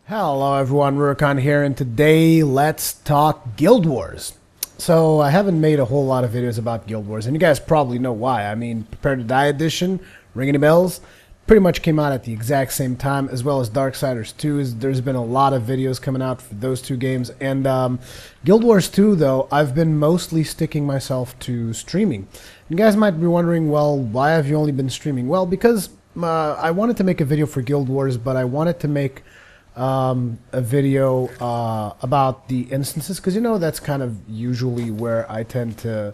Hello everyone, Rurikhan here, and today let's talk Guild Wars. So I haven't made a whole lot of videos about Guild Wars, and you guys probably know why. I mean, Prepare to Die Edition, ring any bells, pretty much came out at the exact same time, as well as Darksiders 2. There's been a lot of videos coming out for those two games, and Guild Wars 2, though, I've been mostly sticking myself to streaming. You guys might be wondering, well, why have you only been streaming? Well, because I wanted to make a video for Guild Wars, but I wanted to make a video about the instances, because that's kind of usually where I tend to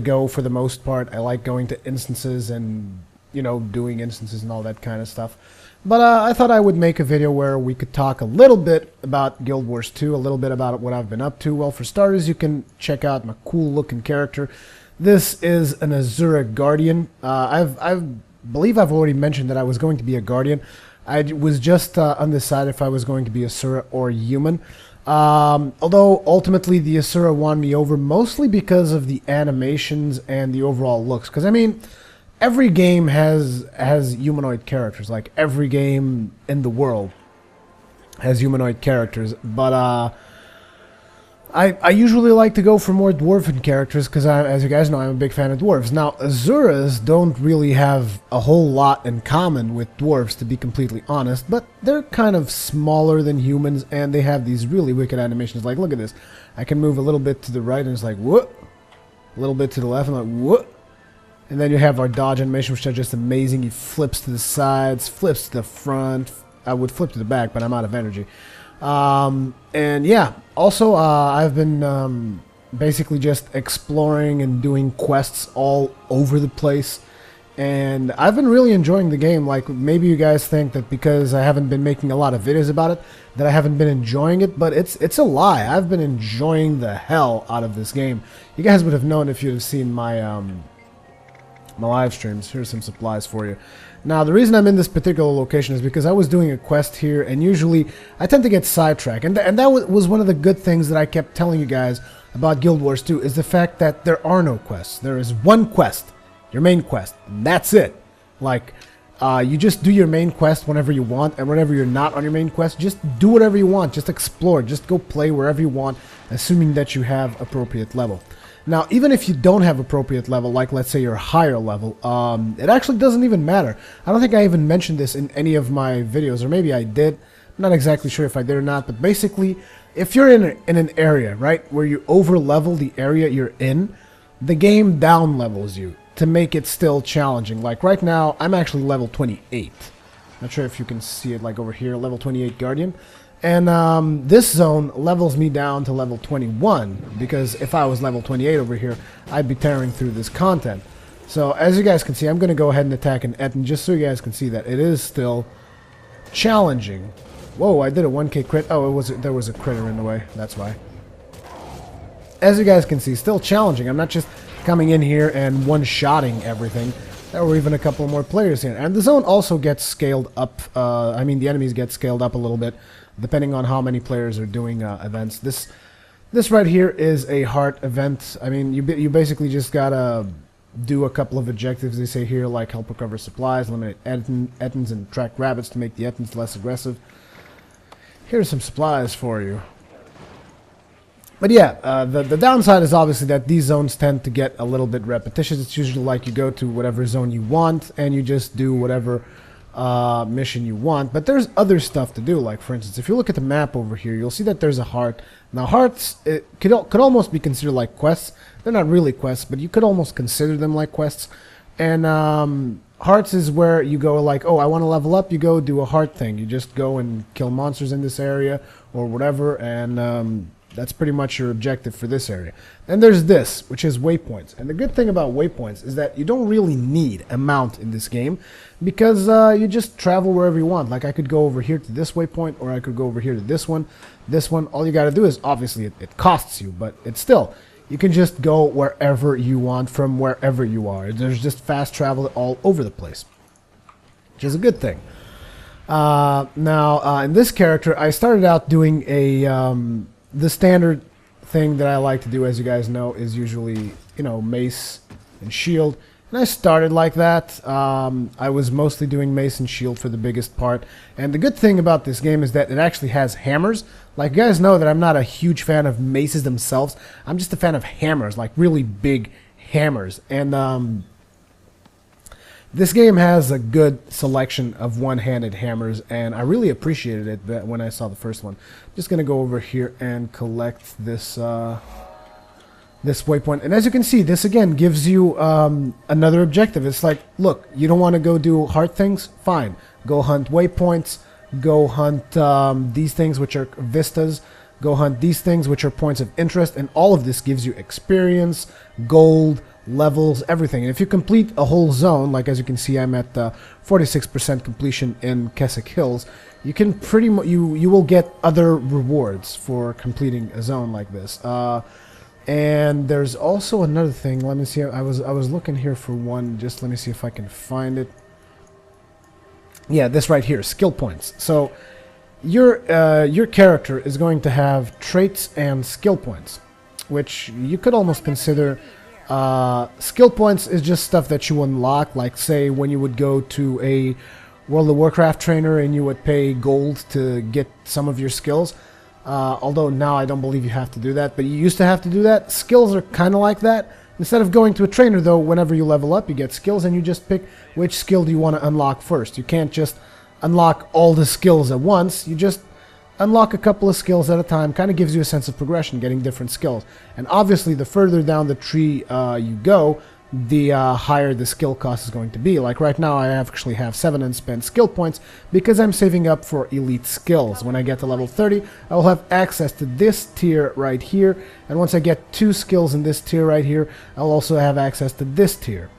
go for the most part. I like going to instances and doing instances and all that kind of stuff. But I thought I would make a video where we could talk a little bit about Guild Wars 2, a little bit about what I've been up to. Well, for starters, you can check out my cool looking character. This is an Asura Guardian. I believe I've already mentioned that I was going to be a Guardian. I was just undecided if I was going to be Asura or human. Although ultimately the Asura won me over, mostly because of the animations and the overall looks. Because I mean, every game has humanoid characters. Like every game in the world has humanoid characters. But I usually like to go for more dwarven characters because, as you guys know, I'm a big fan of dwarves. Now, Asuras don't really have a whole lot in common with dwarves, to be completely honest, but they're kind of smaller than humans, and they have these really wicked animations. Like, look at this. I can move a little bit to the right, and it's like, whoop. A little bit to the left, and like, whoop. And then you have our dodge animation, which are just amazing. He flips to the sides, flips to the front. I would flip to the back, but I'm out of energy. And yeah, also I've been basically just exploring and doing quests all over the place, and I've been really enjoying the game. Like, maybe you guys think that because I haven't been making a lot of videos about it that I haven't been enjoying it, but it's a lie. I've been enjoying the hell out of this game. You guys would have known if you'd have seen my my live streams. Here's some supplies for you. Now, the reason I'm in this particular location is because I was doing a quest here, and usually I tend to get sidetracked. And that was one of the good things that I kept telling you guys about Guild Wars 2, is the fact that there are no quests. There is one quest, your main quest, and that's it. Like, you just do your main quest whenever you want, and whenever you're not on your main quest, just do whatever you want. Just explore. Just go play wherever you want, assuming that you have appropriate level. Now, even if you don't have appropriate level, like let's say you're higher level, it actually doesn't even matter. I don't think I even mentioned this in any of my videos, or maybe I did. I'm not exactly sure if I did or not, but basically, if you're in an area, right, where you over-level the area you're in, the game down-levels you to make it still challenging. Like right now, I'm actually level 28. Not sure if you can see it, like over here, level 28 Guardian. And this zone levels me down to level 21, because if I was level 28 over here, I'd be tearing through this content. So as you guys can see, I'm going to go ahead and attack an Etten, just so you guys can see that it is still challenging. Whoa, I did a 1k crit. Oh, there was a critter in the way, that's why. As you guys can see, still challenging. I'm not just coming in here and one-shotting everything. There were even a couple more players here. And the zone also gets scaled up. I mean, the enemies get scaled up a little bit, depending on how many players are doing events. This right here is a heart event. I mean, you basically just gotta do a couple of objectives. They say here, like help recover supplies, eliminate Ettins, and track rabbits to make the Ettins less aggressive. Here's some supplies for you. But yeah, the downside is obviously that these zones tend to get a little bit repetitious. It's usually like you go to whatever zone you want, and you just do whatever mission you want. But there's other stuff to do. Like, for instance, if you look at the map over here, you'll see that there's a heart. Now, hearts could almost be considered like quests. They're not really quests, but you could almost consider them like quests. And hearts is where you go like, oh, I want to level up. You go do a heart thing. You just go and kill monsters in this area or whatever, and that's pretty much your objective for this area. Then there's this, which is waypoints. And the good thing about waypoints is that you don't really need a mount in this game, because you just travel wherever you want. Like, I could go over here to this waypoint, or I could go over here to this one. This one, all you gotta do is, obviously, it costs you, but it's still, you can just go wherever you want from wherever you are. There's just fast travel all over the place, which is a good thing. Now, in this character, I started out doing the standard thing that I like to do, as you guys know, is usually, mace and shield. And I started like that. I was mostly doing mace and shield for the biggest part. And the good thing about this game is that it actually has hammers. Like, you guys know that I'm not a huge fan of maces themselves. I'm just a fan of hammers, like really big hammers. And this game has a good selection of one-handed hammers, and I really appreciated it when I saw the first one. Just going to go over here and collect this this waypoint. And as you can see, this again gives you another objective. It's like, look, you don't want to go do hard things? Fine. Go hunt waypoints. Go hunt these things, which are vistas. Go hunt these things, which are points of interest. And all of this gives you experience, gold, levels, everything. And if you complete a whole zone, like as you can see, I'm at 46% completion in Keswick Hills, you can pretty much, you will get other rewards for completing a zone like this. And there's also another thing. Let me see. I was looking here for one. Just let me see if I can find it. Yeah, this right here, skill points. So your character is going to have traits and skill points, which you could almost consider. Skill points is just stuff that you unlock, like say when you would go to a World of Warcraft trainer and you would pay gold to get some of your skills. Although now I don't believe you have to do that, but you used to have to do that. Skills are kind of like that. Instead of going to a trainer, though, whenever you level up, you get skills, and you just pick which skill do you want to unlock first. You can't just unlock all the skills at once. You just unlock a couple of skills at a time. Kind of gives you a sense of progression, getting different skills. And obviously, the further down the tree you go, the higher the skill cost is going to be. Like right now, I actually have 7 unspent skill points because I'm saving up for elite skills. When I get to level 30, I will have access to this tier right here, and once I get 2 skills in this tier right here, I'll also have access to this tier.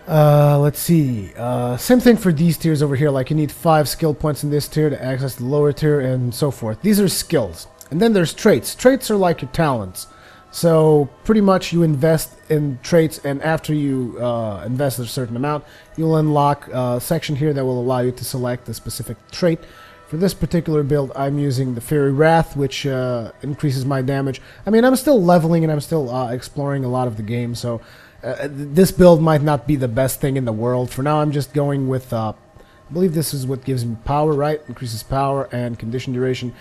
Let's see. Same thing for these tiers over here. Like you need 5 skill points in this tier to access the lower tier and so forth. These are skills. And then there's traits. Traits are like your talents. So pretty much you invest in traits, and after you invest a certain amount, you'll unlock a section here that will allow you to select a specific trait. For this particular build, I'm using the Fairy Wrath, which increases my damage. I mean, I'm still leveling and I'm still exploring a lot of the game, so this build might not be the best thing in the world. For now, I'm just going with, I believe this is what gives me power, right? Increases power and condition duration.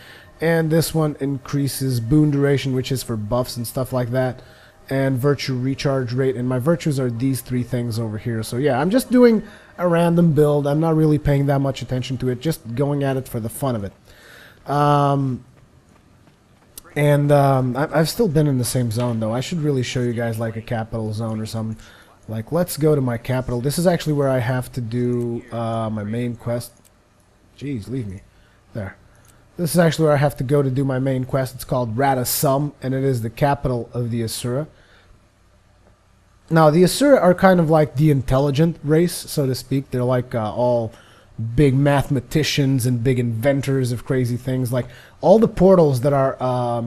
And this one increases boon duration, which is for buffs and stuff like that, and virtue recharge rate. And my virtues are these 3 things over here. So yeah, I'm just doing a random build. I'm not really paying that much attention to it, just going at it for the fun of it. I've still been in the same zone, though. I should really show you guys like a capital zone or something. Like, let's go to my capital. This is actually where I have to do my main quest. Jeez, leave me. There. This is actually where I have to go to do my main quest. It's called Rata Sum, and it is the capital of the Asura. Now, the Asura are kind of like the intelligent race, so to speak. They're like all big mathematicians and big inventors of crazy things. Like, all the portals that are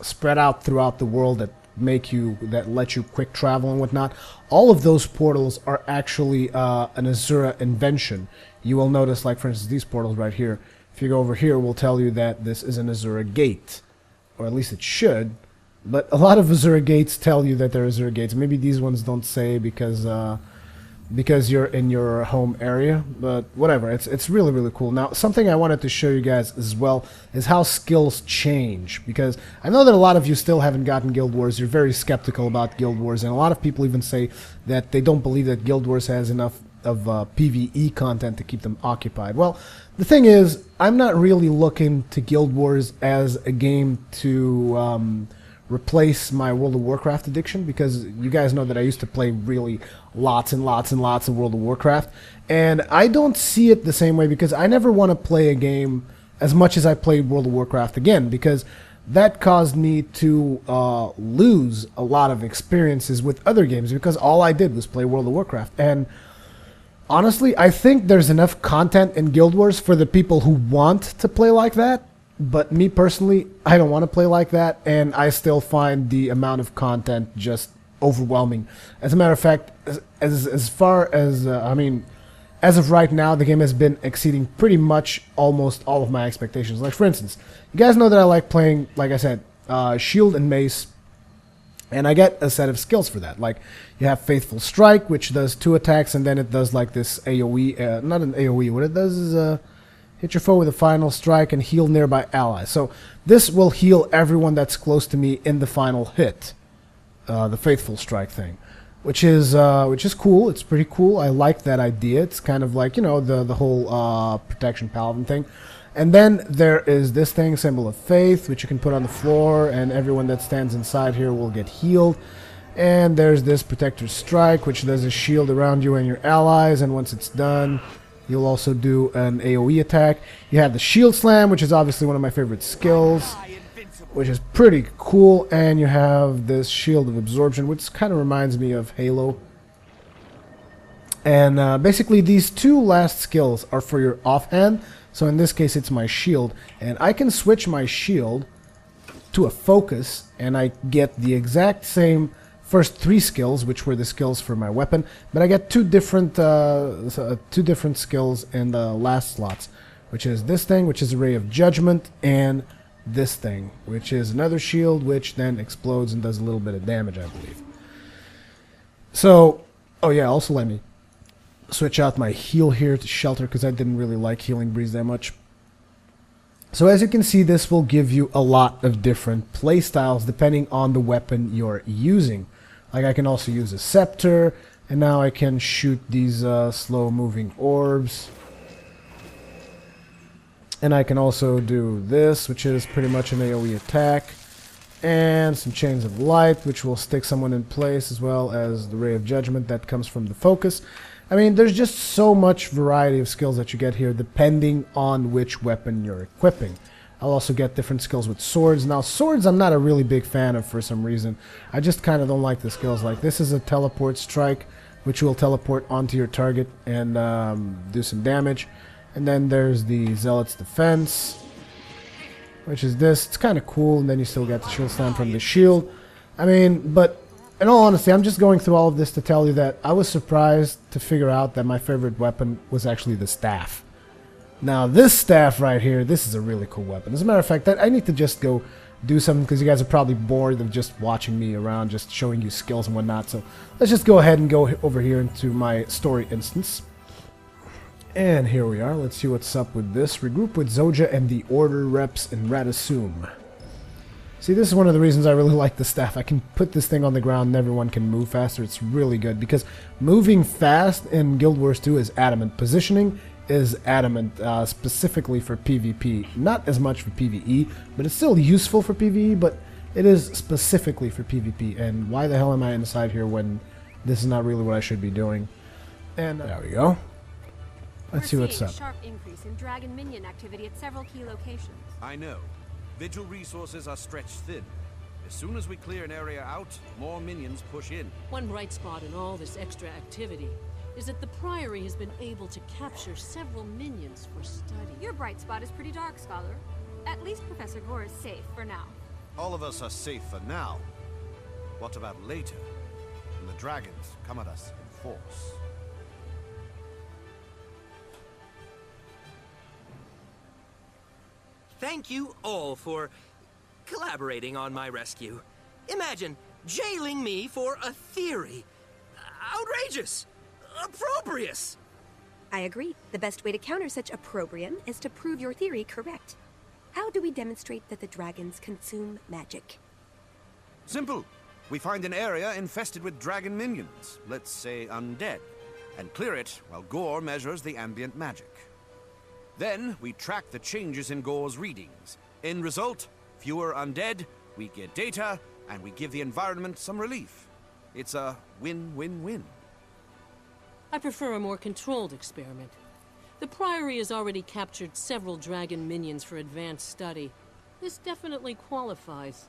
spread out throughout the world that let you quick travel and whatnot, all of those portals are actually an Asura invention. You will notice, like, for instance, these portals right here. If you go over here, we'll tell you that this is an Asura gate, or at least it should. But a lot of Asura gates tell you that they're Asura gates. Maybe these ones don't say because you're in your home area. But whatever, it's really, really cool. Now, something I wanted to show you guys as well is how skills change. Because I know that a lot of you still haven't gotten Guild Wars. You're very skeptical about Guild Wars, and a lot of people even say that they don't believe that Guild Wars has enough of PvE content to keep them occupied. Well, the thing is, I'm not really looking to Guild Wars as a game to replace my World of Warcraft addiction, because you guys know that I used to play really lots and lots and lots of World of Warcraft, and I don't see it the same way, because I never want to play a game as much as I played World of Warcraft again, because that caused me to lose a lot of experiences with other games, because all I did was play World of Warcraft. And honestly, I think there's enough content in Guild Wars for the people who want to play like that, but me personally, I don't want to play like that, and I still find the amount of content just overwhelming. As a matter of fact, as far as, I mean, as of right now, the game has been exceeding pretty much almost all of my expectations. Like, for instance, you guys know that I like playing, like I said, Shield and Mace, And I get a set of skills for that. Like, you have Faithful Strike, which does 2 attacks, and then it does like this AoE, not an AoE, what it does is hit your foe with a final strike and heal nearby allies. So this will heal everyone that's close to me in the final hit, the Faithful Strike thing, which is cool. It's pretty cool. I like that idea. It's kind of like, you know, the whole Protection Paladin thing. And then there is this thing, Symbol of Faith, which you can put on the floor, and everyone that stands inside here will get healed. And there's this Protector's Strike, which does a shield around you and your allies, and once it's done, you'll also do an AoE attack. You have the Shield Slam, which is obviously one of my favorite skills, which is pretty cool, and you have this Shield of Absorption, which kind of reminds me of Halo. And basically these 2 last skills are for your offhand. So in this case it's my shield, and I can switch my shield to a focus, and I get the exact same first 3 skills, which were the skills for my weapon, but I get 2 different skills in the last slots, which is this thing, which is a Ray of Judgment, and this thing, which is another shield, which then explodes and does a little bit of damage, I believe. So, oh yeah, also let me switch out my heal here to Shelter, because I didn't really like Healing Breeze that much. So as you can see, this will give you a lot of different playstyles depending on the weapon you're using. Like, I can also use a Scepter, and now I can shoot these slow moving orbs. And I can also do this, which is pretty much an AoE attack, and some Chains of Light, which will stick someone in place, as well as the Ray of Judgment that comes from the focus. I mean, there's just so much variety of skills that you get here depending on which weapon you're equipping. I'll also get different skills with swords. Now, swords I'm not a really big fan of for some reason. I just kind of don't like the skills. Like, this is a Teleport Strike, which will teleport onto your target and do some damage. And then there's the Zealot's Defense, which is this. It's kind of cool, and then you still get the Shield Slam from the shield. I mean, but in all honesty, I'm just going through all of this to tell you that I was surprised to figure out that my favorite weapon was actually the staff. Now, this staff right here, this is a really cool weapon. As a matter of fact, I need to just go do something, because you guys are probably bored of just watching me around, just showing you skills and whatnot. So let's just go ahead and go over here into my story instance. And here we are. Let's see what's up with this. Regroup with Zoja and the Order reps in Radasum. See, this is one of the reasons I really like the staff. I can put this thing on the ground and everyone can move faster. It's really good, because moving fast in Guild Wars 2 is adamant. Positioning is adamant, specifically for PvP. Not as much for PvE, but it's still useful for PvE, but it is specifically for PvP. And why the hell am I inside here when this is not really what I should be doing? And there we go. Let's see what's up. We're seeing a sharp increase in dragon minion activity at several key locations. I know. Vigil resources are stretched thin. As soon as we clear an area out, more minions push in. One bright spot in all this extra activity is that the Priory has been able to capture several minions for study. Your bright spot is pretty dark, Scholar. At least Professor Gore is safe for now. All of us are safe for now. What about later, when the dragons come at us in force? Thank you all for collaborating on my rescue. Imagine jailing me for a theory. Outrageous! Opprobrious! I agree. The best way to counter such opprobrium is to prove your theory correct. How do we demonstrate that the dragons consume magic? Simple. We find an area infested with dragon minions, let's say undead, and clear it while Gore measures the ambient magic. Then we track the changes in Gore's readings. End result, fewer undead, we get data, and we give the environment some relief. It's a win-win-win. I prefer a more controlled experiment. The Priory has already captured several dragon minions for advanced study. This definitely qualifies.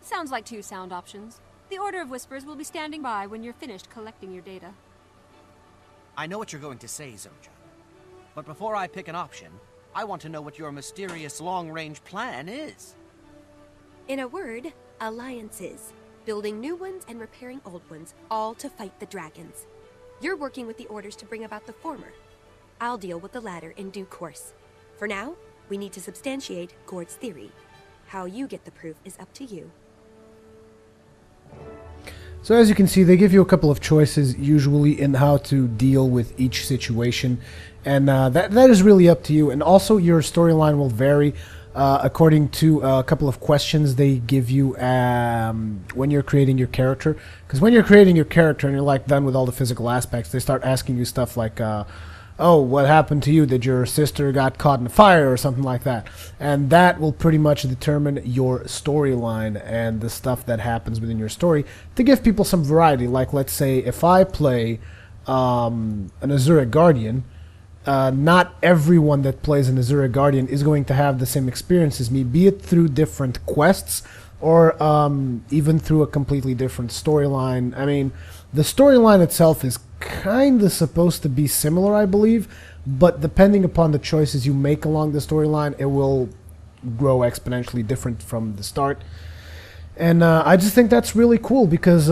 Sounds like 2 sound options. The Order of Whispers will be standing by when you're finished collecting your data. I know what you're going to say, Zoja. But before I pick an option, I want to know what your mysterious long-range plan is. In a word, alliances. Building new ones and repairing old ones, all to fight the dragons. You're working with the Orders to bring about the former. I'll deal with the latter in due course. For now, we need to substantiate Gord's theory. How you get the proof is up to you. So as you can see, they give you a couple of choices usually in how to deal with each situation, and that is really up to you. And also your storyline will vary according to a couple of questions they give you when you're creating your character. Because when you're creating your character and you're like done with all the physical aspects, they start asking you stuff like, oh, what happened to you? Did your sister got caught in a fire or something like that? And that will pretty much determine your storyline and the stuff that happens within your story to give people some variety. Like, let's say if I play an Asura Guardian, not everyone that plays an Asura Guardian is going to have the same experience as me, be it through different quests or even through a completely different storyline. I mean, the storyline itself is kind of supposed to be similar, I believe, but depending upon the choices you make along the storyline, it will grow exponentially different from the start. And I just think that's really cool because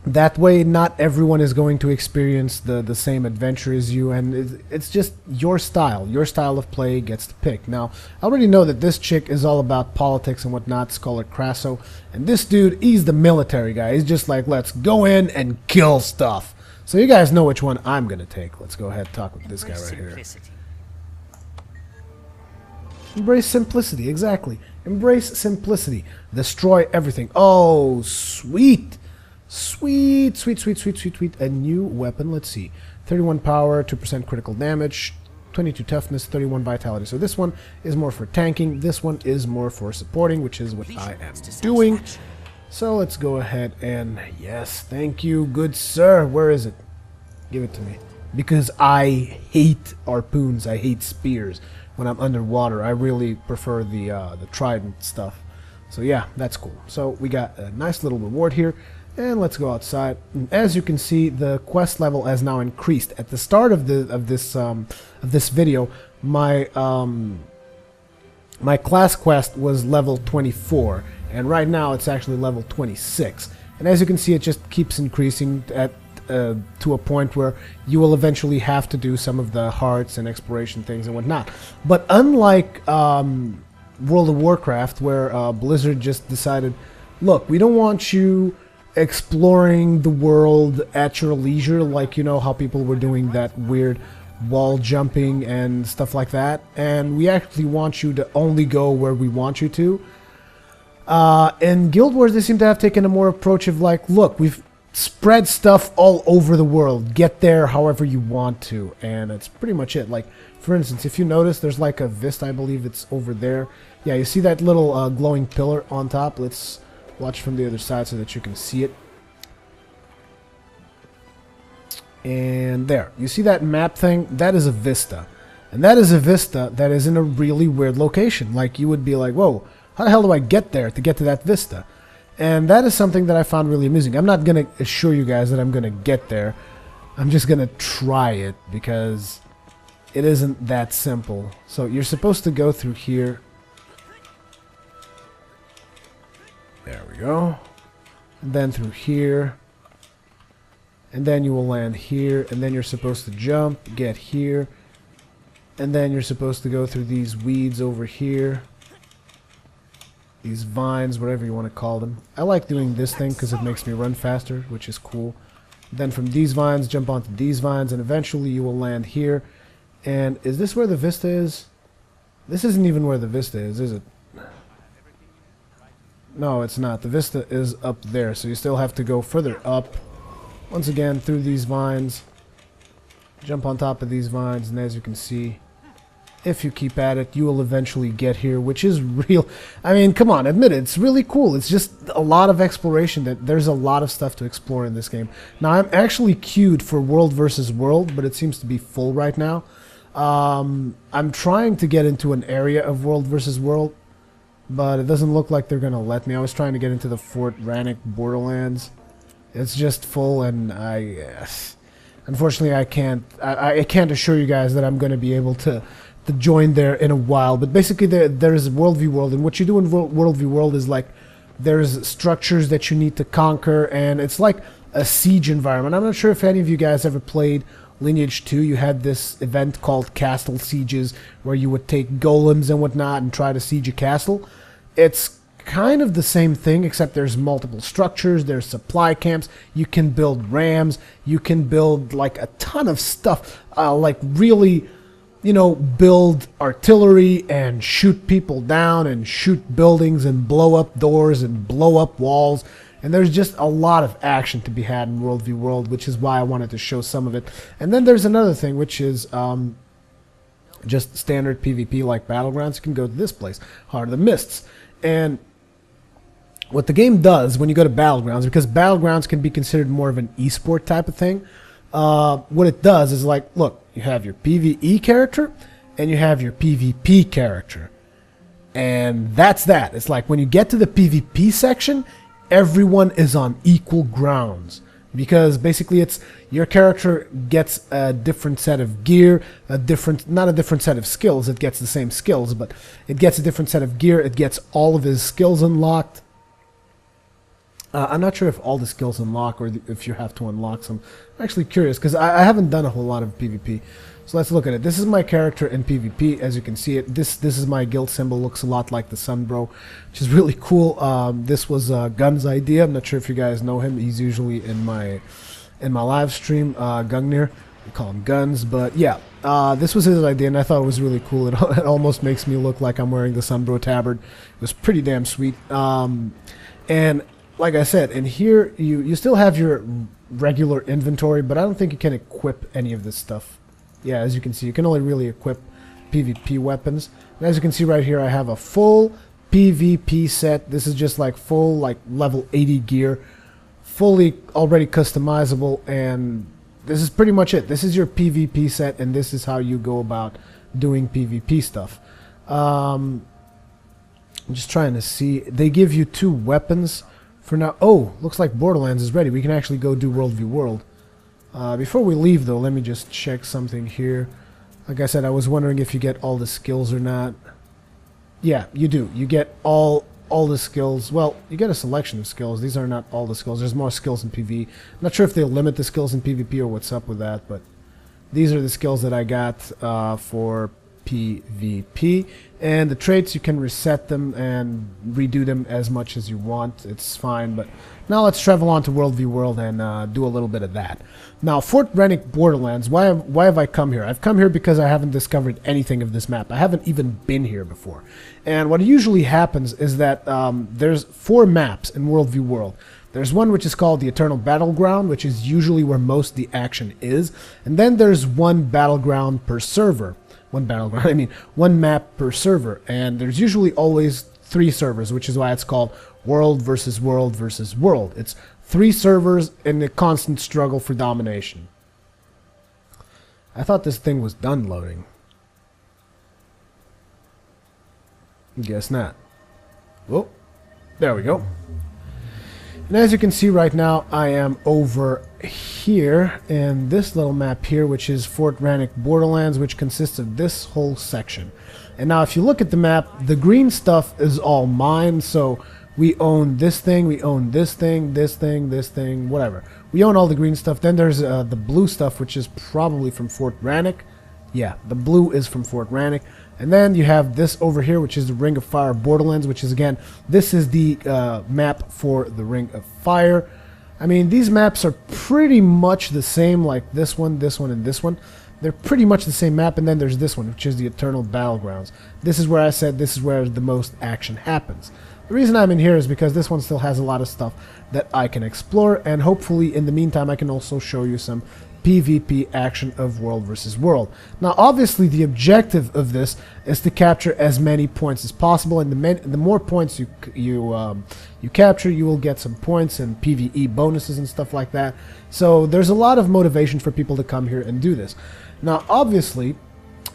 that way not everyone is going to experience the same adventure as you, and it's just your style of play gets to pick. Now, I already know that this chick is all about politics and whatnot, Scholar Crasso, and this dude, he's the military guy. He's just like, let's go in and kill stuff. So you guys know which one I'm gonna take. Let's go ahead and talk with this guy right here. Embrace simplicity, exactly. Embrace simplicity. Destroy everything. Oh, sweet. Sweet, sweet, sweet, sweet, sweet, sweet. A new weapon. Let's see. 31 power, 2% critical damage, 22 toughness, 31 vitality. So this one is more for tanking. This one is more for supporting, which is what I am doing. So let's go ahead and... Yes, thank you, good sir. Where is it? Give it to me. Because I hate harpoons. I hate spears. When I'm underwater, I really prefer the trident stuff. So yeah, that's cool. So we got a nice little reward here. And let's go outside. And as you can see, the quest level has now increased. At the start of this video, my my class quest was level 24, and right now it's actually level 26. And as you can see, it just keeps increasing at to a point where you will eventually have to do some of the hearts and exploration things and whatnot. But unlike World of Warcraft, where Blizzard just decided, look, we don't want you exploring the world at your leisure, like, you know how people were doing that weird wall jumping and stuff like that, and we actually want you to only go where we want you to. In Guild Wars, they seem to have taken a more approach of like, look, we've spread stuff all over the world, get there however you want to, and it's pretty much it. Like, for instance, if you notice, there's like a vista, I believe it's over there. Yeah, you see that little glowing pillar on top? Let's watch from the other side so that you can see it. And there, you see that map thing? That is a vista. And that is a vista that is in a really weird location. Like, you would be like, whoa, how the hell do I get there to get to that vista? And that is something that I found really amusing. I'm not going to assure you guys that I'm going to get there. I'm just going to try it because it isn't that simple. So you're supposed to go through here. There we go. And then through here. And then you will land here. And then you're supposed to jump, get here. And then you're supposed to go through these weeds over here. These vines, whatever you want to call them. I like doing this thing because it makes me run faster, which is cool. Then from these vines, jump onto these vines, and eventually you will land here. And is this where the vista is? This isn't even where the vista is it? No, it's not. The vista is up there, so you still have to go further up. Once again, through these vines. Jump on top of these vines, and as you can see, if you keep at it, you will eventually get here, which is real. I mean, come on, admit it, it's really cool. It's just a lot of exploration. There's a lot of stuff to explore in this game. Now, I'm actually queued for World versus World, but it seems to be full right now. I'm trying to get into an area of World versus World, but it doesn't look like they're going to let me. I was trying to get into the Fort Rannick Borderlands. It's just full, and unfortunately, I can't assure you guys that I'm going to be able to join there in a while. But basically, there is World v World, and what you do in World v World is like there's structures that you need to conquer, and it's like a siege environment. I'm not sure if any of you guys ever played Lineage 2. You had this event called Castle Sieges, where you would take golems and whatnot and try to siege a castle. It's kind of the same thing, except there's multiple structures, there's supply camps, you can build rams, you can build like a ton of stuff, like really, you know, build artillery and shoot people down and shoot buildings and blow up doors and blow up walls. And there's just a lot of action to be had in World v. World, which is why I wanted to show some of it. And then there's another thing, which is just standard PvP like Battlegrounds. You can go to this place, Heart of the Mists. And what the game does when you go to Battlegrounds, because Battlegrounds can be considered more of an esport type of thing, what it does is like, look, you have your PvE character and you have your PvP character. And that's that. It's like when you get to the PvP section, everyone is on equal grounds. Because basically it's your character gets a different set of gear, not a different set of skills, it gets the same skills, but it gets a different set of gear, it gets all of his skills unlocked. I'm not sure if all the skills unlock or if you have to unlock some. I'm actually curious because I haven't done a whole lot of PvP. So let's look at it. This is my character in PvP, as you can see it. This is my guild symbol, looks a lot like the Sunbro, which is really cool. This was Gun's idea. I'm not sure if you guys know him. He's usually in my live stream, Gungnir. We call him Guns, but yeah, this was his idea, and I thought it was really cool. It almost makes me look like I'm wearing the Sunbro tabard. It was pretty damn sweet. And like I said, in here you still have your regular inventory, but I don't think you can equip any of this stuff. Yeah, as you can see, you can only really equip PvP weapons. And as you can see right here, I have a full PvP set. This is just like full, like level 80 gear, fully already customizable, and this is pretty much it. This is your PvP set, and this is how you go about doing PvP stuff. I'm just trying to see. They give you 2 weapons for now. Oh, looks like Borderlands is ready. We can actually go do World v. World. Before we leave, though, let me just check something here. Like I said, I was wondering if you get all the skills or not. Yeah, you do. You get all the skills. Well, you get a selection of skills. These are not all the skills. There's more skills in PvE. I'm not sure if they'll limit the skills in PvP or what's up with that, but these are the skills that I got for PvP. And the traits, you can reset them and redo them as much as you want. It's fine, but now let's travel on to World v. World and do a little bit of that. Now, Fort Rennick Borderlands, why have I come here? I've come here because I haven't discovered anything of this map. I haven't even been here before. And what usually happens is that there's 4 maps in World v. World. There's one which is called the Eternal Battleground, which is usually where most of the action is. And then there's one battleground per server. One map per server. And there's usually always 3 servers, which is why it's called World versus World versus World. It's 3 servers in a constant struggle for domination. I thought this thing was done loading. Guess not. Oh, there we go. And as you can see right now, I am over here in this little map here, which is Fort Rennick Borderlands, which consists of this whole section. And now if you look at the map, the green stuff is all mine, so we own this thing, we own this thing, this thing, this thing, whatever. We own all the green stuff. Then there's the blue stuff, which is probably from Fort Rennick. Yeah, the blue is from Fort Rennick. And then you have this over here, which is the Ring of Fire Borderlands, which is, again, this is the map for the Ring of Fire. I mean, these maps are pretty much the same, like this one, and this one. They're pretty much the same map, and then there's this one, which is the Eternal Battlegrounds. This is where I said this is where the most action happens. The reason I'm in here is because this one still has a lot of stuff that I can explore, and hopefully in the meantime I can also show you some PvP action of World versus World. Now obviously the objective of this is to capture as many points as possible, and the more points you capture, you will get some points and PvE bonuses and stuff like that. So there's a lot of motivation for people to come here and do this. Now obviously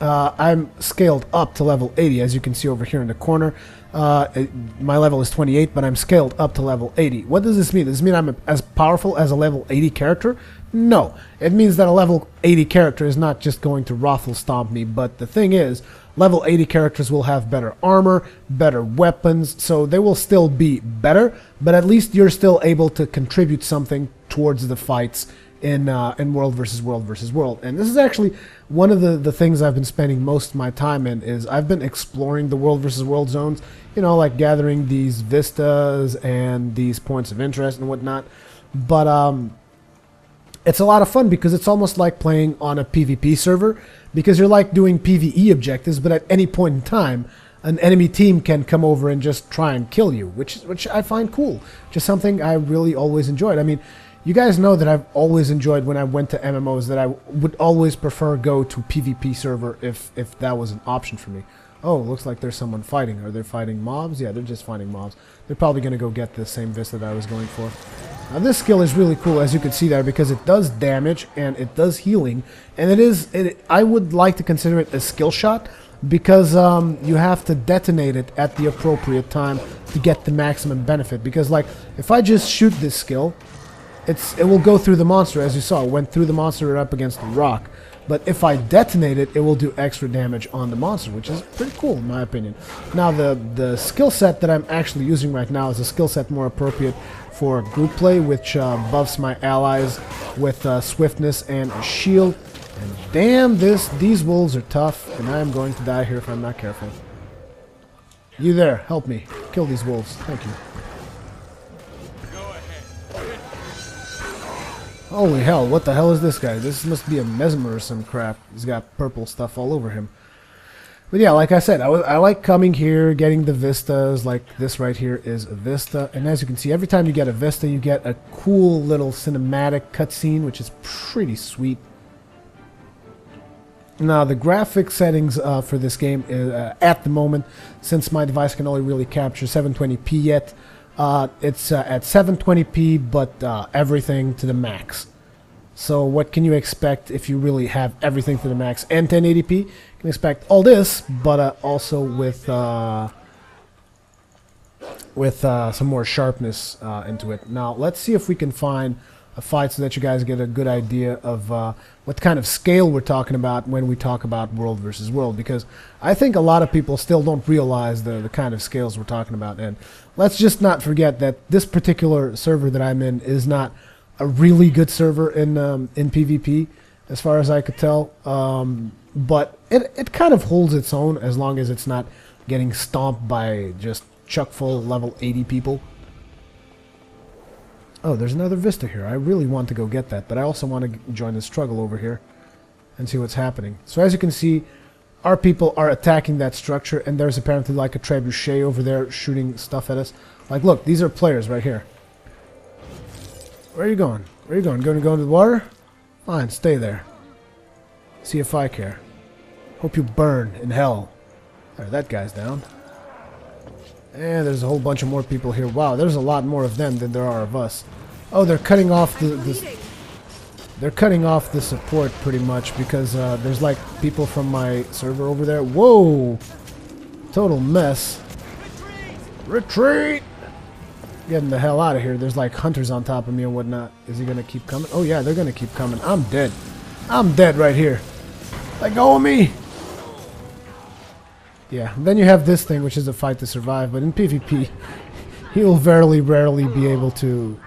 I'm scaled up to level 80, as you can see over here in the corner. My level is 28, but I'm scaled up to level 80. What does this mean? Does this mean I'm as powerful as a level 80 character? No. It means that a level 80 character is not just going to raffle stomp me, but the thing is, level 80 characters will have better armor, better weapons, so they will still be better, but at least you're still able to contribute something towards the fights in World versus World versus World. And this is actually one of the things I've been spending most of my time in, is I've been exploring the World versus World zones, you know, like gathering these vistas and these points of interest and whatnot. But it's a lot of fun because it's almost like playing on a PvP server, because you're like doing PvE objectives, but at any point in time, an enemy team can come over and just try and kill you, which I find cool. Just something I really always enjoyed. I mean, you guys know that I've always enjoyed when I went to MMOs that I would always prefer go to PvP server if that was an option for me. Oh, looks like there's someone fighting. Are they fighting mobs? Yeah, they're just fighting mobs. They're probably going to go get the same vista that I was going for. Now this skill is really cool, as you can see there, because it does damage and it does healing, and I would like to consider it a skill shot, because you have to detonate it at the appropriate time to get the maximum benefit. Because like, if I just shoot this skill, it will go through the monster, as you saw. It went through the monster up against the rock. But if I detonate it, it will do extra damage on the monster, which is pretty cool in my opinion. Now the skill set that I'm actually using right now is a skill set more appropriate for group play, which buffs my allies with swiftness and a shield. And damn, these wolves are tough, and I am going to die here if I'm not careful. You there, help me. Kill these wolves. Thank you. Holy hell, what the hell is this guy? This must be a mesmer or some crap. He's got purple stuff all over him. But yeah, like I said, I like coming here, getting the vistas. Like this right here is a vista. And as you can see, every time you get a vista, you get a cool little cinematic cutscene, which is pretty sweet. Now, the graphic settings for this game, is, at the moment, since my device can only really capture 720p yet, it's at 720p, but everything to the max. So what can you expect if you really have everything to the max and 1080p? You can expect all this, but also with some more sharpness into it. Now, let's see if we can find a fight so that you guys get a good idea of what kind of scale we're talking about when we talk about World versus World, because I think a lot of people still don't realize the kind of scales we're talking about. And let's just not forget that this particular server that I'm in is not a really good server in PvP, as far as I could tell, but it kind of holds its own as long as it's not getting stomped by just chuck full level 80 people. Oh, there's another vista here. I really want to go get that, but I also want to join the struggle over here and see what's happening. So as you can see, our people are attacking that structure, and there's apparently like a trebuchet over there shooting stuff at us. Like, look, these are players right here. Where are you going? Where are you going? Going to go into the water? Fine, stay there. See if I care. Hope you burn in hell. There, that guy's down. And there's a whole bunch of more people here. Wow, there's a lot more of them than there are of us. Oh, they're cutting off they're cutting off the support pretty much, because there's like people from my server over there. Whoa! Total mess. Retreat! Getting the hell out of here. There's like hunters on top of me and whatnot. Is he gonna keep coming? Oh yeah, they're gonna keep coming. I'm dead. I'm dead right here. Let go of me! Yeah, then you have this thing, which is a fight to survive, but in PvP, you'll very rarely be able to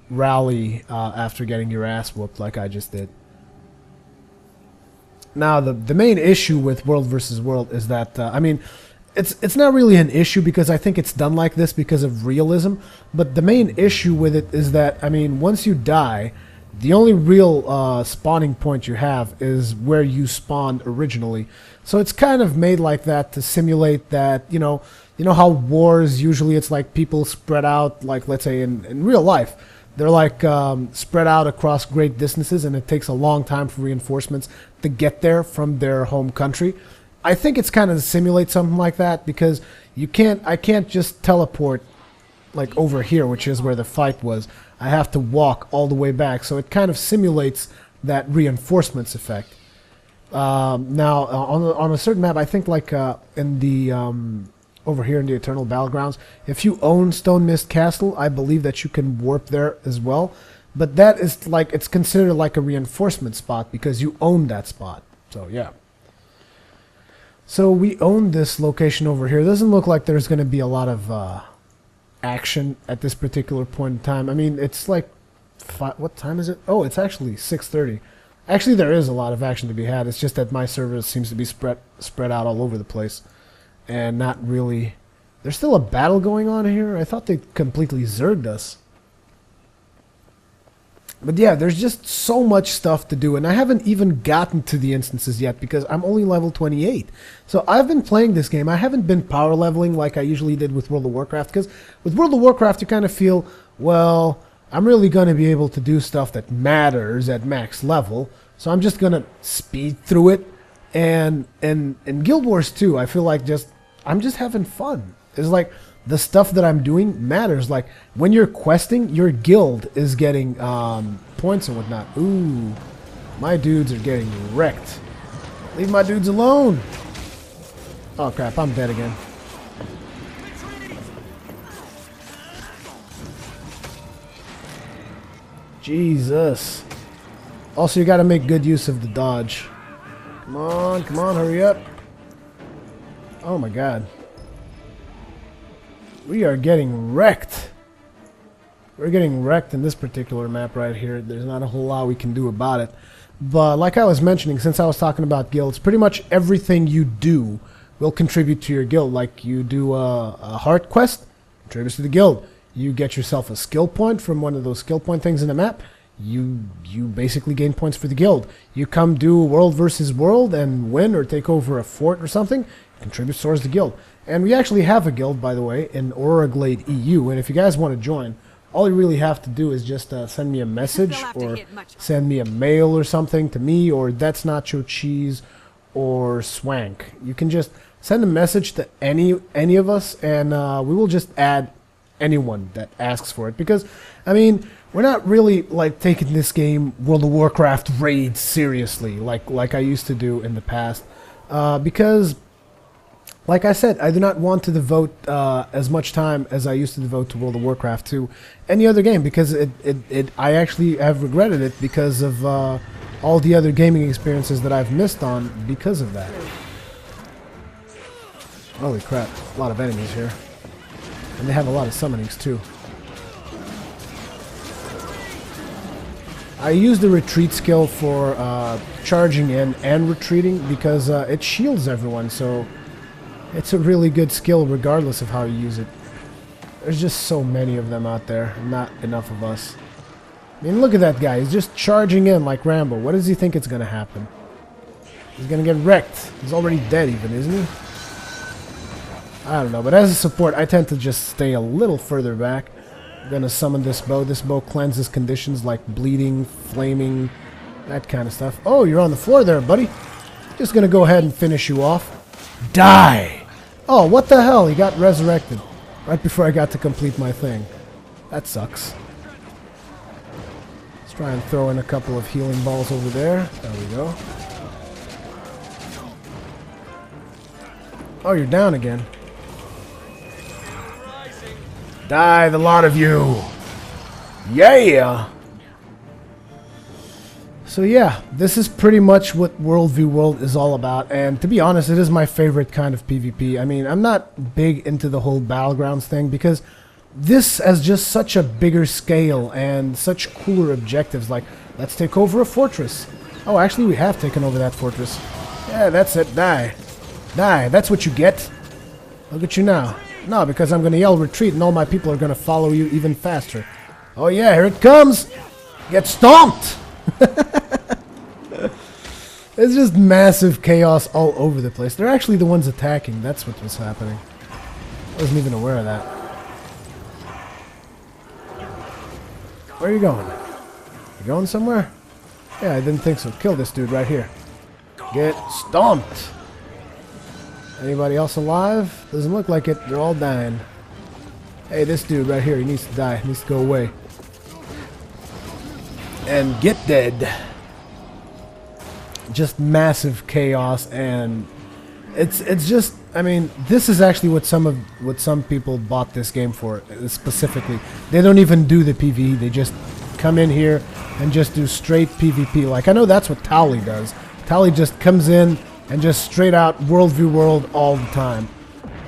rally after getting your ass whooped like I just did. Now, the main issue with World versus World is that, I mean, it's not really an issue because I think it's done like this because of realism, but the main issue with it is that, I mean, once you die, the only real spawning point you have is where you spawned originally. So it's kind of made like that to simulate that, you know how wars, usually it's like people spread out, like let's say in real life, they're like spread out across great distances, and it takes a long time for reinforcements to get there from their home country. I think it's kind of to simulate something like that, because I can't just teleport like over here, which is where the fight was. I have to walk all the way back, so it kind of simulates that reinforcements effect. Now, on a certain map, I think like in the over here in the Eternal Battlegrounds, if you own Stone Mist Castle, I believe that you can warp there as well. But that is like, it's considered like a reinforcement spot because you own that spot. So yeah. So we own this location over here. It doesn't look like there's going to be a lot of action at this particular point in time. I mean, it's like what time is it? Oh, it's actually 6:30. Actually, there is a lot of action to be had. It's just that my server seems to be spread out all over the place, and not really. There's still a battle going on here. I thought they completely zerged us. But yeah, there's just so much stuff to do, and I haven't even gotten to the instances yet because I'm only level 28. So I've been playing this game. I haven't been power leveling like I usually did with World of Warcraft, because with World of Warcraft you kind of feel, well, I'm really going to be able to do stuff that matters at max level, so I'm just going to speed through it. And in Guild Wars 2, I feel like I'm just having fun. It's like the stuff that I'm doing matters. Like when you're questing, your guild is getting points and whatnot. Ooh, my dudes are getting wrecked. Leave my dudes alone. Oh crap, I'm dead again. Jesus. Also, you gotta make good use of the dodge. Come on, hurry up. Oh my god. We are getting wrecked. We're getting wrecked in this particular map right here. There's not a whole lot we can do about it. But like I was mentioning, since I was talking about guilds, pretty much everything you do will contribute to your guild. Like you do a heart quest, contributes to the guild. You get yourself a skill point from one of those skill point things in the map, you basically gain points for the guild. You come do world versus world and win or take over a fort or something, contributes towards the guild. And we actually have a guild, by the way, in Aurora Glade EU, and if you guys want to join, all you really have to do is just send me a message or send me a mail or something to me or That's Nacho Cheese or Swank. You can just send a message to any of us, and we will just add anyone that asks for it, because I mean, we're not really like taking this game World of Warcraft raids seriously like I used to do in the past, because like I said, I do not want to devote as much time as I used to devote to World of Warcraft to any other game, because I actually have regretted it because of all the other gaming experiences that I've missed on because of that. Holy crap, a lot of enemies here. And they have a lot of summonings too. I use the retreat skill for charging in and retreating because it shields everyone, so it's a really good skill regardless of how you use it. There's just so many of them out there, not enough of us. I mean, look at that guy, he's just charging in like Rambo. What does he think is going to happen? He's going to get wrecked. He's already dead even, isn't he? I don't know, but as a support, I tend to just stay a little further back. I'm gonna summon this bow. This bow cleanses conditions like bleeding, flaming, that kind of stuff. Oh, you're on the floor there, buddy. Just gonna go ahead and finish you off. Die! Oh, what the hell? He got resurrected right before I got to complete my thing. That sucks. Let's try and throw in a couple of healing balls over there. There we go. Oh, you're down again. Die, the lot of you! Yeah! So yeah, this is pretty much what World v World is all about, and to be honest, it is my favorite kind of PvP. I mean, I'm not big into the whole Battlegrounds thing, because this has just such a bigger scale and such cooler objectives, like, let's take over a fortress. Oh, actually, we have taken over that fortress. Yeah, that's it, die. Die, that's what you get. Look at you now. No, because I'm going to yell retreat and all my people are going to follow you even faster. Oh yeah, here it comes! Get stomped! It's just massive chaos all over the place. They're actually the ones attacking. That's what was happening. I wasn't even aware of that. Where are you going? You going somewhere? Yeah, I didn't think so. Kill this dude right here. Get stomped! Anybody else alive? Doesn't look like it. They're all dying. Hey, this dude right here, he needs to die. He needs to go away. And get dead. Just massive chaos, and it's just, I mean, this is actually what some people bought this game for specifically. They don't even do the PvE. They just come in here and just do straight PvP. Like, I know that's what Tally does. Tally just comes in and just straight out World v World all the time.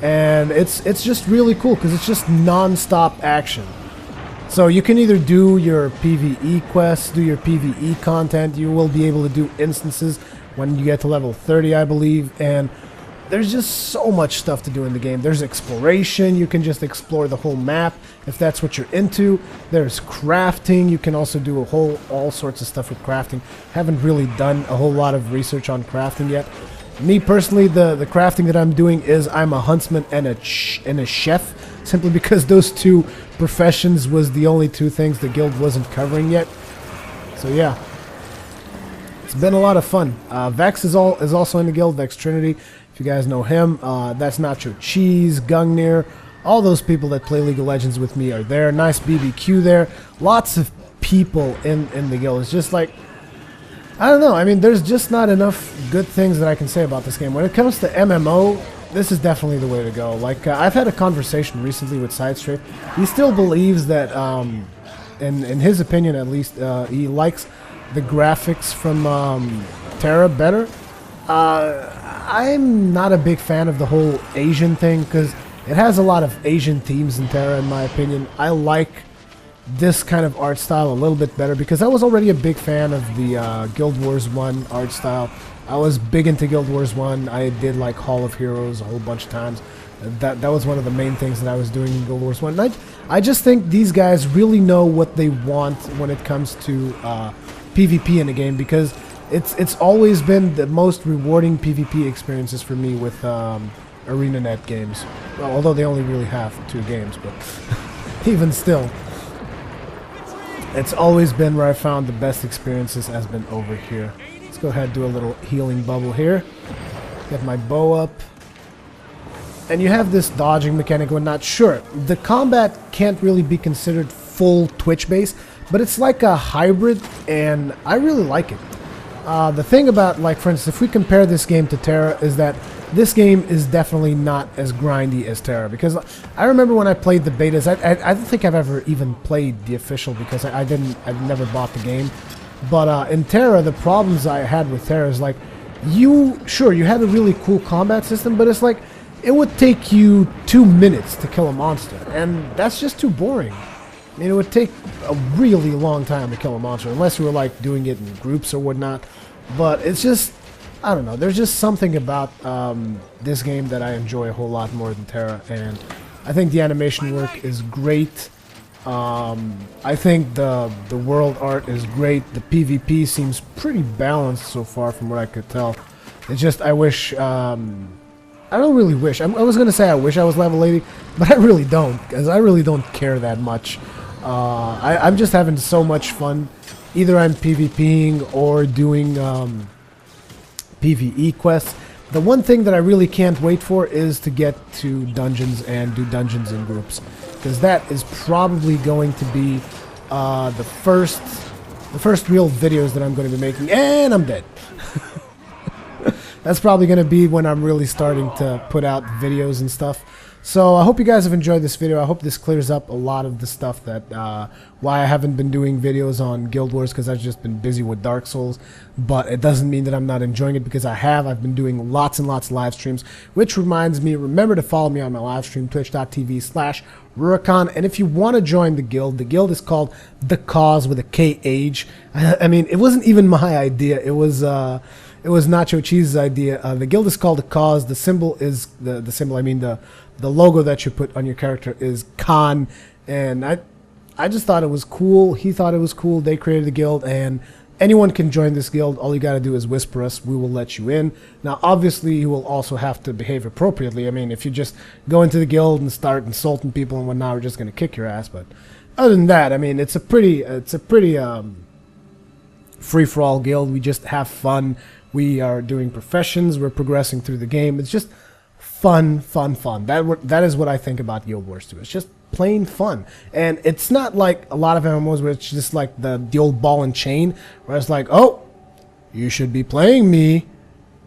And it's just really cool because it's just non-stop action. So you can either do your PvE quests, do your PvE content. You will be able to do instances when you get to level 30, I believe, and there's just so much stuff to do in the game. There's exploration. You can just explore the whole map if that's what you're into. There's crafting. You can also do all sorts of stuff with crafting. Haven't really done a whole lot of research on crafting yet. Me personally, the crafting that I'm doing is I'm a huntsman and a chef, simply because those two professions was the only two things the guild wasn't covering yet. So yeah, it's been a lot of fun. Vex is also in the guild, Vex Trinity. If you guys know him, that's Nacho Cheese, Gungnir, all those people that play League of Legends with me are there. Nice BBQ there. Lots of people in the guild. It's just like, I don't know. I mean, there's just not enough good things that I can say about this game. When it comes to MMO, this is definitely the way to go. Like, I've had a conversation recently with Sidestrafe. He still believes that, in his opinion at least, he likes the graphics from Terra better. I'm not a big fan of the whole Asian thing, because it has a lot of Asian themes in Terra, in my opinion. I like this kind of art style a little bit better, because I was already a big fan of the Guild Wars 1 art style. I was big into Guild Wars 1. I did like Hall of Heroes a whole bunch of times. That was one of the main things that I was doing in Guild Wars 1. And I just think these guys really know what they want when it comes to PvP in a game, because it's always been the most rewarding PvP experiences for me with ArenaNet games. Well, although they only really have 2 games, but even still, it's always been where I found the best experiences has been over here. Let's go ahead and do a little healing bubble here. Get my bow up. And you have this dodging mechanic and whatnot. Sure, the combat can't really be considered full Twitch based, but it's like a hybrid, and I really like it. The thing about, like, for instance, if we compare this game to Terra, is that this game is definitely not as grindy as Terra, because I remember when I played the betas, I don't think I've ever even played the official, because I never bought the game. But in Terra, the problems I had with Terra is like, you had a really cool combat system, but it's like, it would take you 2 minutes to kill a monster, and that's just too boring. I mean, it would take a really long time to kill a monster, unless you were like doing it in groups or whatnot. But it's just, I don't know, there's just something about this game that I enjoy a whole lot more than Terra, and I think the animation work is great. I think the world art is great. The PvP seems pretty balanced so far from what I could tell. It's just, I wish, I don't really wish. I was going to say I wish I was level 80, but I really don't, because I really don't care that much. I'm just having so much fun. Either I'm PvPing or doing PvE quests. The one thing that I really can't wait for is to get to dungeons and do dungeons in groups, because that is probably going to be the first real videos that I'm going to be making. And I'm dead. That's probably going to be when I'm really starting to put out videos and stuff. So I hope you guys have enjoyed this video. I hope this clears up a lot of the stuff that why I haven't been doing videos on Guild Wars, because I've just been busy with Dark Souls. But it doesn't mean that I'm not enjoying it, because I have. I've been doing lots and lots of live streams, which reminds me, remember to follow me on my live stream, twitch.tv/Rurikhan. And if you want to join the guild is called The Cause with a KH. I mean, it wasn't even my idea. It was Nacho Cheese's idea. The guild is called The Cause. The symbol is the symbol. I mean the logo that you put on your character is Khan, and I just thought it was cool. He thought it was cool. They created the guild, and anyone can join this guild. All you got to do is whisper us. We will let you in. Now, obviously, you will also have to behave appropriately. I mean, if you just go into the guild and start insulting people and whatnot, we're just gonna kick your ass. But other than that, I mean, it's a pretty free-for-all guild. We just have fun. We are doing professions. We're progressing through the game. It's just fun. That is what I think about Guild Wars 2. It's just plain fun. And it's not like a lot of MMOs where it's just like the old ball and chain, where it's like, oh, you should be playing me.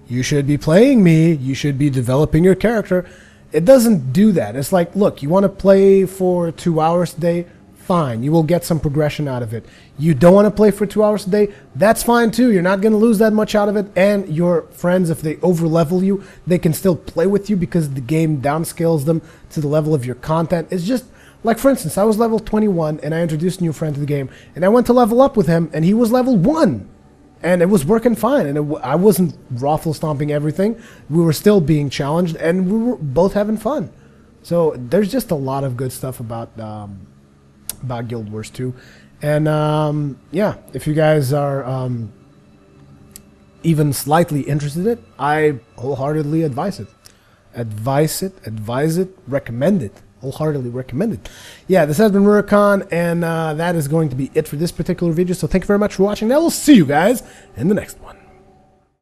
You should be playing me. You should be developing your character. It doesn't do that. It's like, look, you want to play for 2 hours a day? Fine, you will get some progression out of it. You don't want to play for 2 hours a day? That's fine too. You're not going to lose that much out of it, and your friends, if they overlevel you, they can still play with you because the game downscales them to the level of your content. It's just Like, for instance, I was level 21, and I introduced a new friend to the game, and I went to level up with him, and he was level 1. And it was working fine, and I wasn't raffle stomping everything. We were still being challenged, and we were both having fun. So there's just a lot of good stuff about Guild Wars 2. And yeah, if you guys are even slightly interested in it, I wholeheartedly advise it. Advise it, recommend it. Wholeheartedly recommend it. Yeah, this has been Rurikhan, and that is going to be it for this particular video. So thank you very much for watching. I will see you guys in the next one.